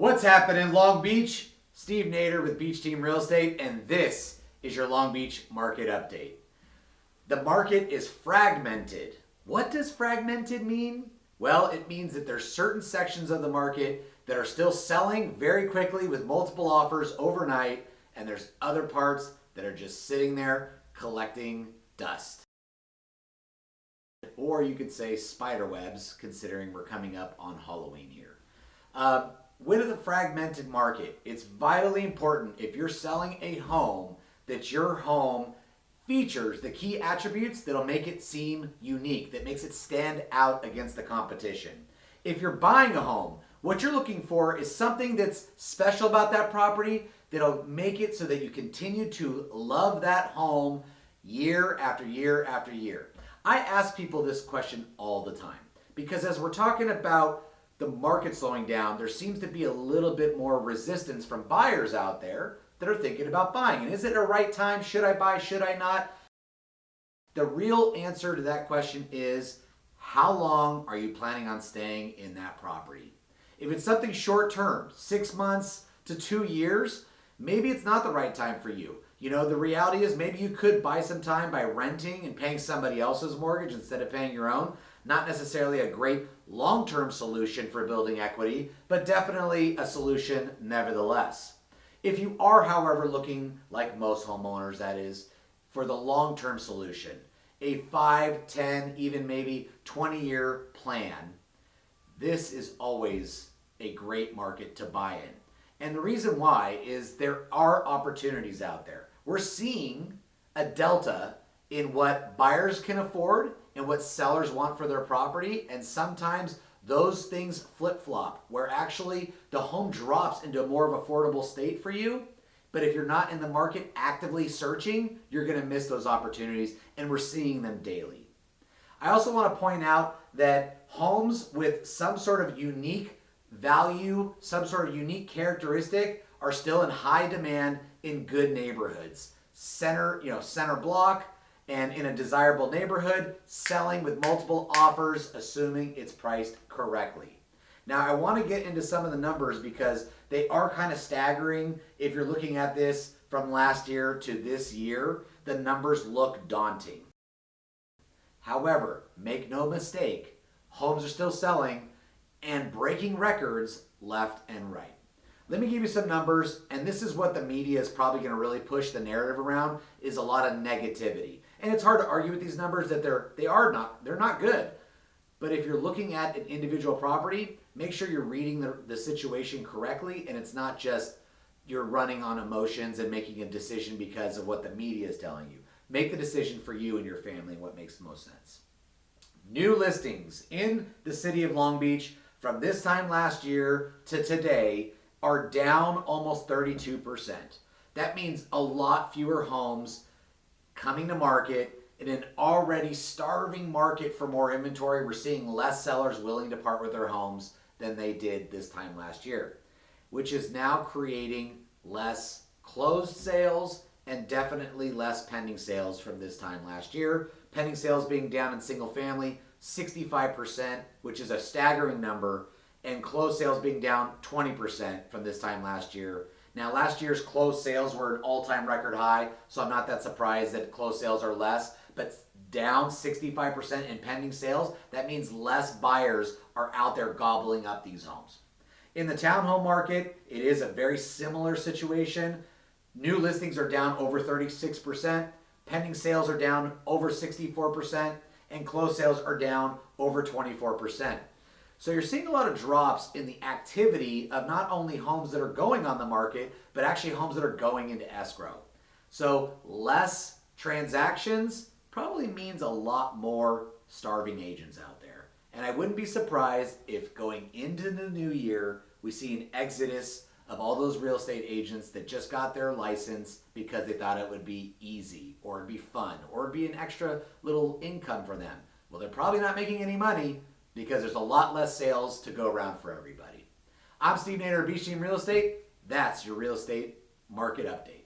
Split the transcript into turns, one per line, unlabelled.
What's happening, Long Beach? Steve Nader with Beach Team Real Estate, and this is your Long Beach market update. The market is fragmented. What does fragmented mean? Well, it means that there's certain sections of the market that are still selling very quickly with multiple offers overnight, and there's other parts that are just sitting there collecting dust. Or you could say spider webs, considering we're coming up on Halloween here. With a fragmented market, it's vitally important if you're selling a home that your home features the key attributes that'll make it seem unique, that makes it stand out against the competition. If you're buying a home, what you're looking for is something that's special about that property that'll make it so that you continue to love that home year after year after year. I ask people this question all the time because as we're talking about the market slowing down, there seems to be a little bit more resistance from buyers out there that are thinking about buying. And is it a right time? Should I buy? Should I not? The real answer to that question is, how long are you planning on staying in that property? If it's something short term, 6 months to 2 years, maybe it's not the right time for you. You know, the reality is maybe you could buy some time by renting and paying somebody else's mortgage instead of paying your own. Not necessarily a great long-term solution for building equity, but definitely a solution nevertheless. If you are, however, looking, like most homeowners that is, for the long-term solution, a 5, 10, even maybe 20-year plan, this is always a great market to buy in. And the reason why is there are opportunities out there. We're seeing a delta in what buyers can afford and what sellers want for their property, and sometimes those things flip-flop, where actually the home drops into a more of affordable state for you, but if you're not in the market actively searching, you're going to miss those opportunities, and we're seeing them daily. I also want to point out that homes with some sort of unique value, some sort of unique characteristic are still in high demand in good neighborhoods. Center block, and in a desirable neighborhood, selling with multiple offers, assuming it's priced correctly. Now, I want to get into some of the numbers because they are kind of staggering. If you're looking at this from last year to this year, the numbers look daunting. However, make no mistake, homes are still selling and breaking records left and right. Let me give you some numbers, and this is what the media is probably going to really push the narrative around, is a lot of negativity. And it's hard to argue with these numbers that they're not good. But if you're looking at an individual property, make sure you're reading the situation correctly, and it's not just you're running on emotions and making a decision because of what the media is telling you. Make the decision for you and your family and what makes the most sense. New listings in the city of Long Beach from this time last year to today are down almost 32%. That means a lot fewer homes coming to market in an already starving market for more inventory. We're seeing less sellers willing to part with their homes than they did this time last year, which is now creating less closed sales and definitely less pending sales from this time last year. Pending sales being down in single family 65%, which is a staggering number, and closed sales being down 20% from this time last year. Now, last year's closed sales were an all-time record high, so I'm not that surprised that closed sales are less, but down 65% in pending sales, that means less buyers are out there gobbling up these homes. In the townhome market, it is a very similar situation. New listings are down over 36%, pending sales are down over 64%, and closed sales are down over 24%. So you're seeing a lot of drops in the activity of not only homes that are going on the market, but actually homes that are going into escrow. So less transactions probably means a lot more starving agents out there. And I wouldn't be surprised if going into the new year, we see an exodus of all those real estate agents that just got their license because they thought it would be easy or it'd be fun or it'd be an extra little income for them. Well, they're probably not making any money because there's a lot less sales to go around for everybody. I'm Steve Nader of Beach Team Real Estate. That's your real estate market update.